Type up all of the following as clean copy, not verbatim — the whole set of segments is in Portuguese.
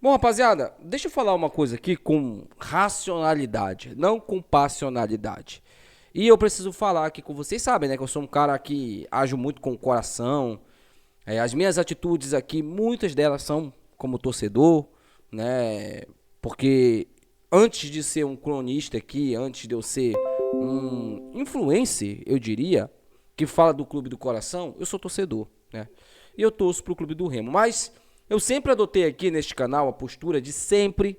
Bom, rapaziada, deixa eu falar uma coisa aqui com racionalidade, não com passionalidade. E eu preciso falar aqui com vocês, sabem, né, que eu sou um cara que ajo muito com o coração. As minhas atitudes aqui, muitas delas são como torcedor, né? Porque antes de ser um cronista aqui, antes de eu ser um influencer, eu diria, que fala do clube do coração, eu sou torcedor, né? E eu torço pro clube do Remo. Mas eu sempre adotei aqui neste canal a postura de sempre,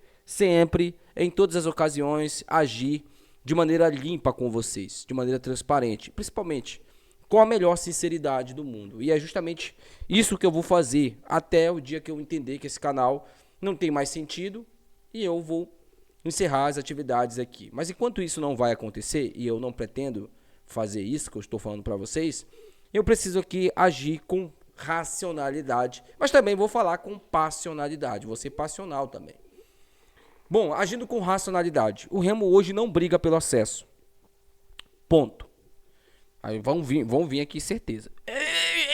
em todas as ocasiões, agir de maneira limpa com vocês, de maneira transparente, principalmente com a melhor sinceridade do mundo. E é justamente isso que eu vou fazer até o dia que eu entender que esse canal não tem mais sentido e eu vou encerrar as atividades aqui. Mas enquanto isso não vai acontecer e eu não pretendo fazer isso que eu estou falando para vocês, eu preciso aqui agir com racionalidade, mas também vou falar com passionalidade, vou ser passional também. Bom, agindo com racionalidade, o Remo hoje não briga pelo acesso. Ponto. Aí vão vir aqui certeza.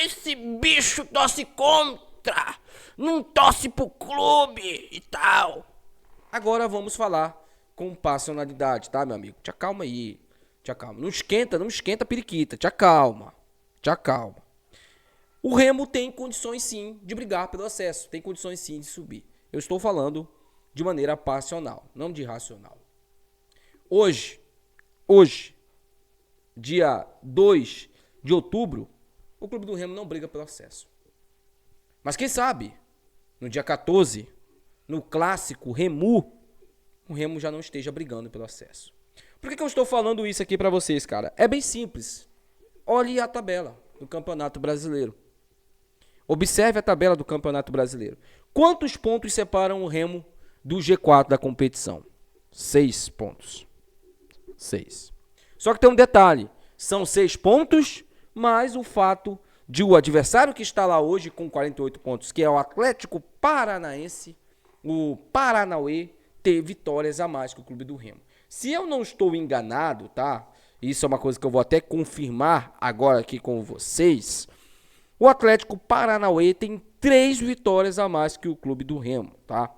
Esse bicho torce contra, não torce pro clube e tal. Agora vamos falar com passionalidade, tá, meu amigo? Te acalma aí, te acalma. Não esquenta a periquita, te acalma, te acalma. O Remo tem condições sim de brigar pelo acesso, tem condições sim de subir. Eu estou falando de maneira passional, não de racional. Hoje, dia 2 de outubro, o clube do Remo não briga pelo acesso. Mas quem sabe, no dia 14, no clássico Remu, o Remo já não esteja brigando pelo acesso. Por que eu estou falando isso aqui pra vocês, cara? É bem simples. Olhe a tabela do Campeonato Brasileiro. Observe a tabela do Campeonato Brasileiro. Quantos pontos separam o Remo do G4 da competição? 6 pontos. 6. Só que tem um detalhe. São 6 pontos, mais o fato de o adversário que está lá hoje com 48 pontos, que é o Atlético Paranaense, o Paranauê, ter vitórias a mais que o clube do Remo. Se eu não estou enganado, tá? Isso é uma coisa que eu vou até confirmar agora aqui com vocês. O Atlético Paranauê tem 3 vitórias a mais que o clube do Remo, tá?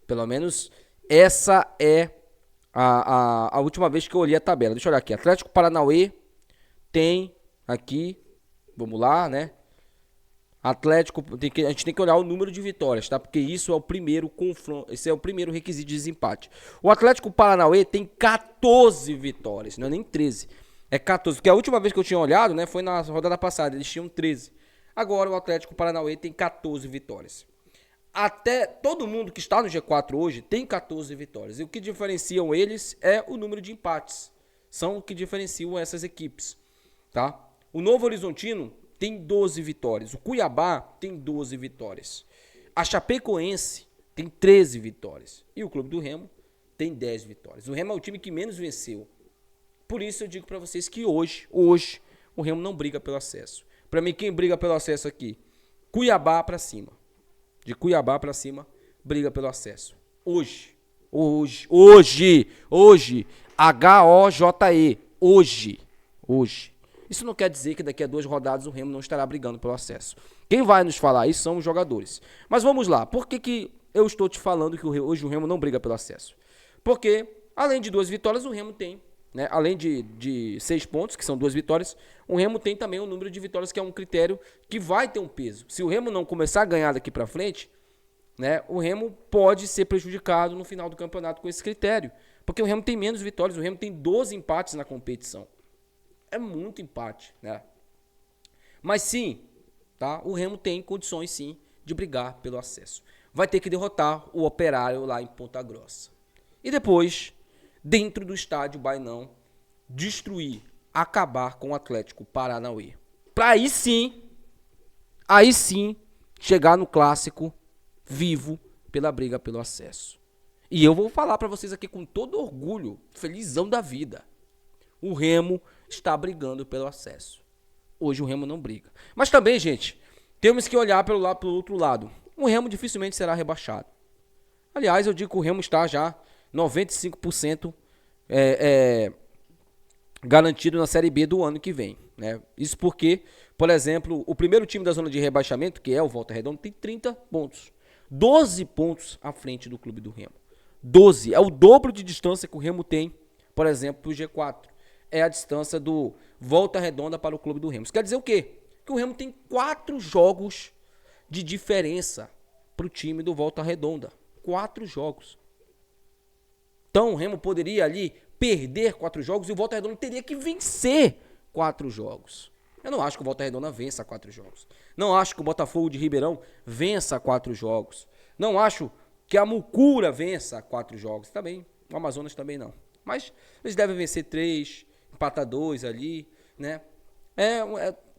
Pelo menos essa é a última vez que eu olhei a tabela. Deixa eu olhar aqui. Atlético Paranauê tem aqui, vamos lá, né? Atlético, a gente tem que olhar o número de vitórias, tá? Porque isso é o primeiro confronto, esse é o primeiro requisito de desempate. O Atlético Paranauê tem 14 vitórias, não é nem 13. É 14, porque a última vez que eu tinha olhado, né, foi na rodada passada, eles tinham 13. Agora o Atlético Paranauê tem 14 vitórias. Até todo mundo que está no G4 hoje tem 14 vitórias. E o que diferenciam eles é o número de empates. São o que diferenciam essas equipes, tá? O Novo Horizontino tem 12 vitórias. O Cuiabá tem 12 vitórias. A Chapecoense tem 13 vitórias. E o Clube do Remo tem 10 vitórias. O Remo é o time que menos venceu. Por isso eu digo para vocês que hoje, o Remo não briga pelo acesso. Para mim, quem briga pelo acesso aqui? Cuiabá para cima. De Cuiabá para cima, briga pelo acesso. Hoje. H-O-J-E. Hoje. Isso não quer dizer que daqui a 2 rodadas o Remo não estará brigando pelo acesso. Quem vai nos falar isso são os jogadores. Mas vamos lá. Por que eu estou te falando que hoje o Remo não briga pelo acesso? Porque, além de 2 vitórias, o Remo tem, né? Além de 6 pontos, que são 2 vitórias, o Remo tem também um número de vitórias que é um critério que vai ter um peso. Se o Remo não começar a ganhar daqui para frente, né, o Remo pode ser prejudicado no final do campeonato com esse critério. Porque o Remo tem menos vitórias, o Remo tem 12 empates na competição. É muito empate, né? Mas sim, tá? O Remo tem condições sim de brigar pelo acesso. Vai ter que derrotar o Operário lá em Ponta Grossa. E depois, dentro do estádio Bainão, destruir, acabar com o Atlético Paranauê. Para aí sim, chegar no clássico vivo pela briga pelo acesso. E eu vou falar para vocês aqui com todo orgulho, felizão da vida. O Remo está brigando pelo acesso. Hoje o Remo não briga. Mas também, gente, temos que olhar pelo outro lado. O Remo dificilmente será rebaixado. Aliás, eu digo que o Remo está já 95% garantido na Série B do ano que vem, né? Isso porque, por exemplo, o primeiro time da zona de rebaixamento, que é o Volta Redonda, tem 30 pontos. 12 pontos à frente do Clube do Remo. 12. É o dobro de distância que o Remo tem, por exemplo, para o G4. É a distância do Volta Redonda para o Clube do Remo. Isso quer dizer o quê? Que o Remo tem 4 jogos de diferença para o time do Volta Redonda. 4 jogos. Então o Remo poderia ali perder 4 jogos e o Volta Redonda teria que vencer 4 jogos. Eu não acho que o Volta Redonda vença 4 jogos. Não acho que o Botafogo de Ribeirão vença 4 jogos. Não acho que a Mucura vença 4 jogos. Também, o Amazonas também não. Mas eles devem vencer 3, empatar 2 ali, né?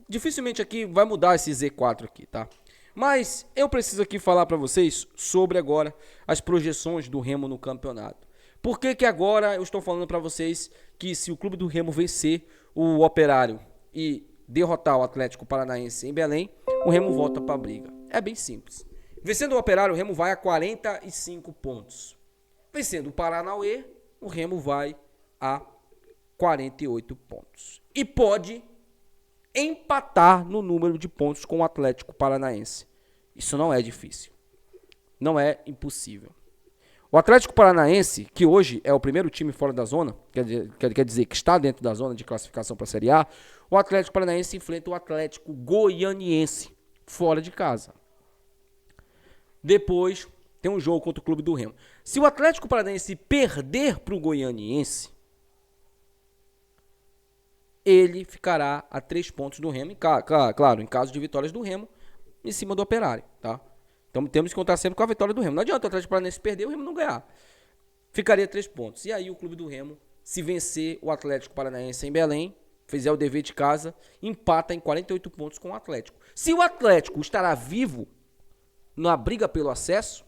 Dificilmente aqui vai mudar esse Z4 aqui, tá? Mas eu preciso aqui falar para vocês sobre agora as projeções do Remo no campeonato. Por que agora eu estou falando para vocês que se o Clube do Remo vencer o Operário e derrotar o Atlético Paranaense em Belém, o Remo volta para a briga? É bem simples. Vencendo o Operário, o Remo vai a 45 pontos. Vencendo o Paranauê, o Remo vai a 48 pontos. E pode empatar no número de pontos com o Atlético Paranaense. Isso não é difícil. Não é impossível. O Atlético Paranaense, que hoje é o primeiro time fora da zona, quer dizer que está dentro da zona de classificação para a Série A, o Atlético Paranaense enfrenta o Atlético Goianiense fora de casa. Depois tem um jogo contra o Clube do Remo. Se o Atlético Paranaense perder para o Goianiense, ele ficará a 3 pontos do Remo, claro, em caso de vitórias do Remo, em cima do Operário, tá? Então temos que contar sempre com a vitória do Remo. Não adianta o Atlético Paranaense perder e o Remo não ganhar. Ficaria 3 pontos. E aí o Clube do Remo, se vencer o Atlético Paranaense em Belém, fizer o dever de casa, empata em 48 pontos com o Atlético. Se o Atlético estará vivo na briga pelo acesso,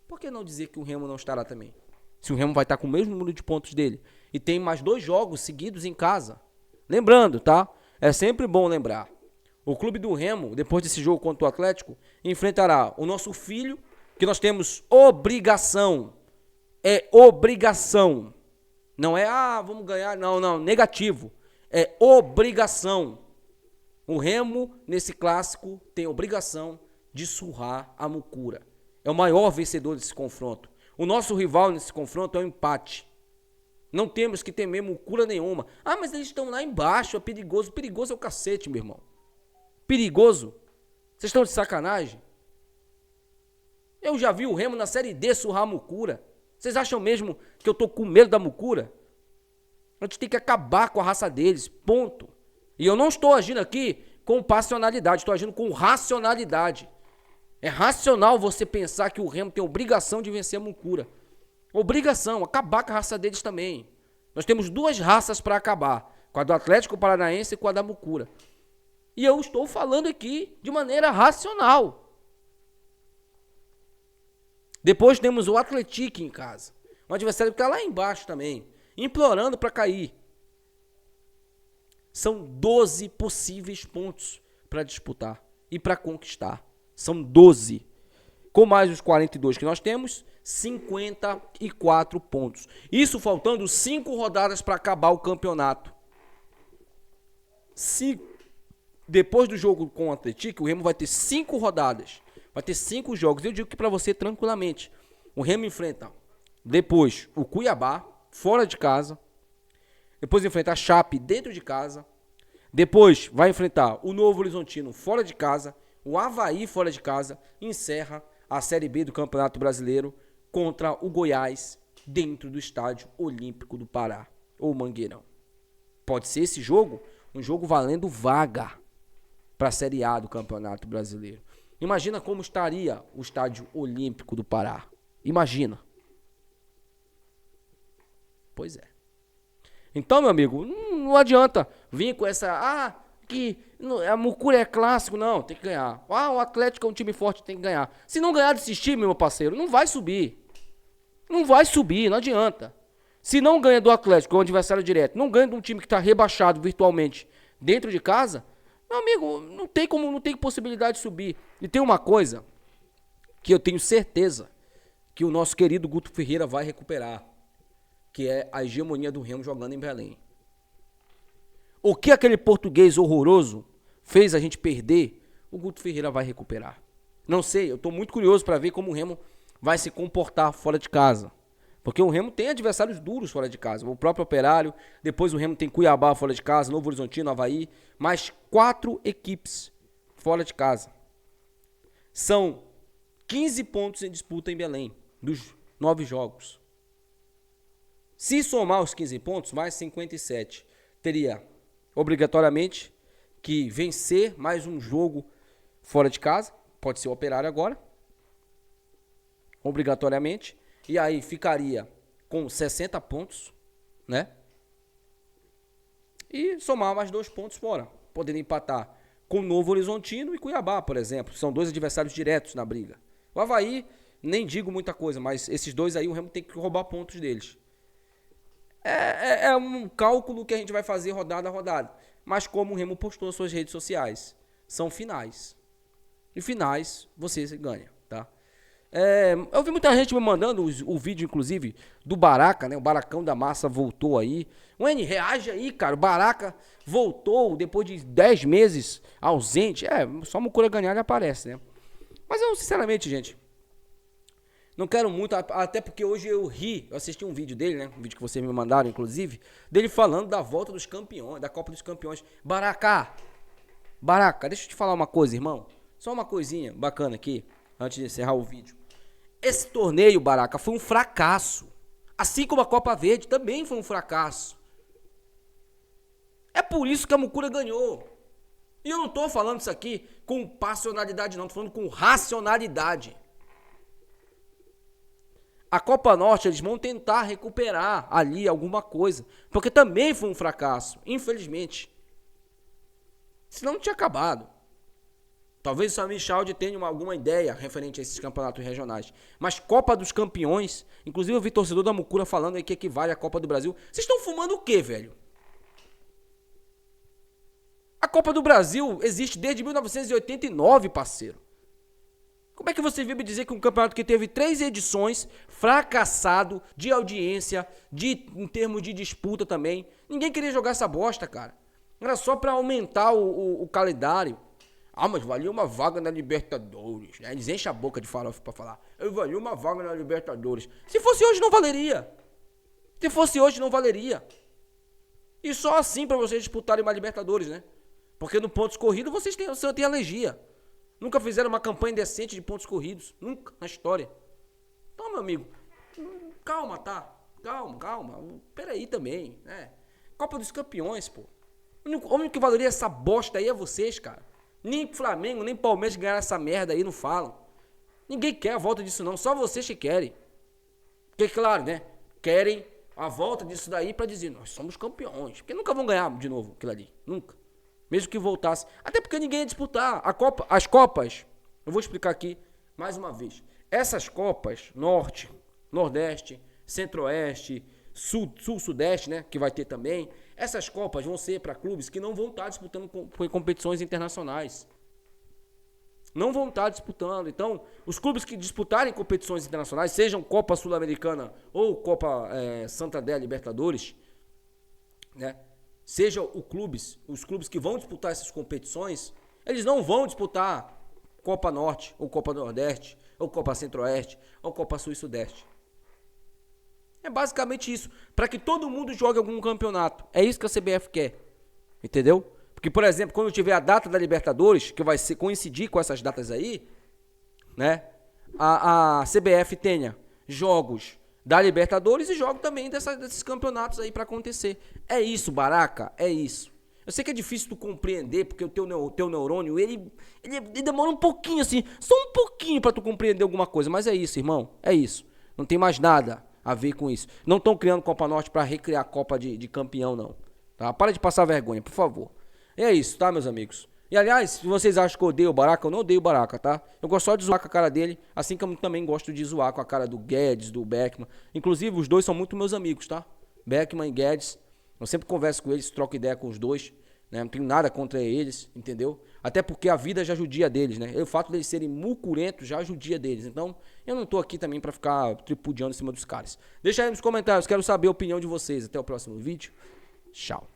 por que não dizer que o Remo não estará também? Se o Remo vai estar com o mesmo número de pontos dele e tem mais 2 jogos seguidos em casa. Lembrando, tá? É sempre bom lembrar. O Clube do Remo, depois desse jogo contra o Atlético, enfrentará o nosso filho, que nós temos obrigação. É obrigação. Não é, vamos ganhar. Não, negativo. É obrigação. O Remo, nesse clássico, tem obrigação de surrar a Mucura. É o maior vencedor desse confronto. O nosso rival nesse confronto é o empate. Não temos que temer Mucura nenhuma. Mas eles estão lá embaixo, é perigoso. Perigoso é o cacete, meu irmão. Perigoso? Vocês estão de sacanagem? Eu já vi o Remo na Série D surrar a Mucura. Vocês acham mesmo que eu tô com medo da Mucura? A gente tem que acabar com a raça deles, ponto. E eu não estou agindo aqui com passionalidade, estou agindo com racionalidade. É racional você pensar que o Remo tem obrigação de vencer a Mucura. Obrigação, acabar com a raça deles também. Nós temos 2 raças para acabar, com a do Atlético Paranaense e com a da Mucura. E eu estou falando aqui de maneira racional. Depois temos o Atlético em casa. Um adversário que está lá embaixo também, implorando para cair. São 12 possíveis pontos para disputar e para conquistar. São 12. Com mais os 42 que nós temos, 54 pontos. Isso faltando 5 rodadas para acabar o campeonato. Depois do jogo com o Atlético, o Remo vai ter 5 rodadas. Vai ter 5 jogos. Eu digo que para você tranquilamente. O Remo enfrenta depois o Cuiabá, fora de casa. Depois enfrenta a Chape, dentro de casa. Depois vai enfrentar o Novo Horizontino, fora de casa. O Avaí, fora de casa. Encerra a Série B do Campeonato Brasileiro contra o Goiás, dentro do Estádio Olímpico do Pará, ou Mangueirão. Pode ser esse jogo um jogo valendo vaga para a Série A do Campeonato Brasileiro. Imagina como estaria o Estádio Olímpico do Pará. Imagina. Pois é. Então, meu amigo, não adianta vir com essa... que a Mucura é clássico. Não, tem que ganhar. O Atlético é um time forte, tem que ganhar. Se não ganhar desses times, meu parceiro, não vai subir. Não vai subir, não adianta. Se não ganha do Atlético, que é um adversário direto, não ganha de um time que está rebaixado virtualmente dentro de casa, meu amigo, não tem possibilidade de subir. E tem uma coisa que eu tenho certeza que o nosso querido Guto Ferreira vai recuperar, que é a hegemonia do Remo jogando em Belém. O que aquele português horroroso fez a gente perder, o Guto Ferreira vai recuperar. Não sei, eu tô muito curioso para ver como o Remo vai se comportar fora de casa. Porque o Remo tem adversários duros fora de casa. O próprio Operário, depois o Remo tem Cuiabá fora de casa, Novo Horizontino, Avaí. Mais 4 equipes fora de casa. São 15 pontos em disputa em Belém, dos 9 jogos. Se somar os 15 pontos, mais 57, teria obrigatoriamente que vencer mais um jogo fora de casa. Pode ser o Operário agora. Obrigatoriamente. E aí ficaria com 60 pontos, né? E somar mais 2 pontos fora. Poderia empatar com Novo Horizontino e Cuiabá, por exemplo. São 2 adversários diretos na briga. O Avaí, nem digo muita coisa, mas esses 2 aí o Remo tem que roubar pontos deles. É um cálculo que a gente vai fazer rodada a rodada. Mas como o Remo postou nas suas redes sociais, são finais. E finais você ganha, tá? Eu vi muita gente me mandando o vídeo, inclusive, do Baraca, né? O Baracão da Massa voltou aí. Wayne, reage aí, cara. O Baraca voltou depois de 10 meses ausente. Só Mucura ganhar ele aparece, né? Mas eu, sinceramente, gente, não quero muito, até porque hoje eu assisti um vídeo dele, né? Um vídeo que vocês me mandaram, inclusive, dele falando da volta dos campeões, da Copa dos Campeões. Baraca, deixa eu te falar uma coisa, irmão. Só uma coisinha bacana aqui, antes de encerrar o vídeo. Esse torneio, Baraca, foi um fracasso. Assim como a Copa Verde também foi um fracasso. É por isso que a Mucura ganhou. E eu não tô falando isso aqui com passionalidade não, tô falando com racionalidade. A Copa Norte eles vão tentar recuperar ali alguma coisa, porque também foi um fracasso, infelizmente. Senão não tinha acabado. Talvez o Samir Chaldi tenha alguma ideia referente a esses campeonatos regionais. Mas Copa dos Campeões, inclusive eu vi torcedor da Mucura falando aí que equivale à Copa do Brasil. Vocês estão fumando o quê, velho? A Copa do Brasil existe desde 1989, parceiro. Como é que você veio me dizer que um campeonato que teve 3 edições, fracassado de audiência, em termos de disputa também, ninguém queria jogar essa bosta, cara. Era só pra aumentar o calendário. Ah, mas valia uma vaga na Libertadores, né? Eles enchem a boca de farofa pra falar. Eu valia uma vaga na Libertadores. Se fosse hoje, não valeria. Se fosse hoje, não valeria. E só assim pra vocês disputarem uma Libertadores, né? Porque no pontos corridos vocês têm alergia. Nunca fizeram uma campanha decente de pontos corridos. Nunca na história. Então, meu amigo, calma, tá? Calma. Peraí também, né? Copa dos Campeões, pô. O único que valeria essa bosta aí é vocês, cara. Nem Flamengo, nem Palmeiras ganharam essa merda aí, não falam. Ninguém quer a volta disso não, só vocês que querem. Porque, claro, né? Querem a volta disso daí pra dizer, nós somos campeões. Porque nunca vão ganhar de novo aquilo ali. Nunca. Mesmo que voltasse. Até porque ninguém ia disputar. As Copas, eu vou explicar aqui mais uma vez. Essas Copas, Norte, Nordeste, Centro-Oeste, Sul-Sudeste, né? Que vai ter também. Essas Copas vão ser para clubes que não vão estar disputando competições internacionais. Não vão estar disputando. Então, os clubes que disputarem competições internacionais, sejam Copa Sul-Americana ou Copa Santander Libertadores, né? Sejam os clubes que vão disputar essas competições, eles não vão disputar Copa Norte, ou Copa Nordeste, ou Copa Centro-Oeste, ou Copa Sul e Sudeste. É basicamente isso, para que todo mundo jogue algum campeonato. É isso que a CBF quer, entendeu? Porque, por exemplo, quando tiver a data da Libertadores, que vai coincidir com essas datas aí, né? A CBF tenha jogos da Libertadores e jogo também desses campeonatos aí pra acontecer. É isso, Baraca, é isso. Eu sei que é difícil tu compreender, porque o teu neurônio, ele demora um pouquinho assim, só um pouquinho pra tu compreender alguma coisa, mas é isso, irmão, é isso. Não tem mais nada a ver com isso. Não estão criando Copa Norte pra recriar a Copa de campeão, não. Tá? Para de passar vergonha, por favor. É isso, tá, meus amigos? E, aliás, se vocês acham que eu odeio o Baraca, eu não odeio o Baraca, tá? Eu gosto só de zoar com a cara dele, assim como eu também gosto de zoar com a cara do Guedes, do Beckman. Inclusive, os dois são muito meus amigos, tá? Beckman e Guedes. Eu sempre converso com eles, troco ideia com os dois, né? Não tenho nada contra eles, entendeu? Até porque a vida já judia deles, né? E o fato deles serem mucurentos já judia deles. Então, eu não tô aqui também pra ficar tripudiando em cima dos caras. Deixa aí nos comentários, quero saber a opinião de vocês. Até o próximo vídeo. Tchau.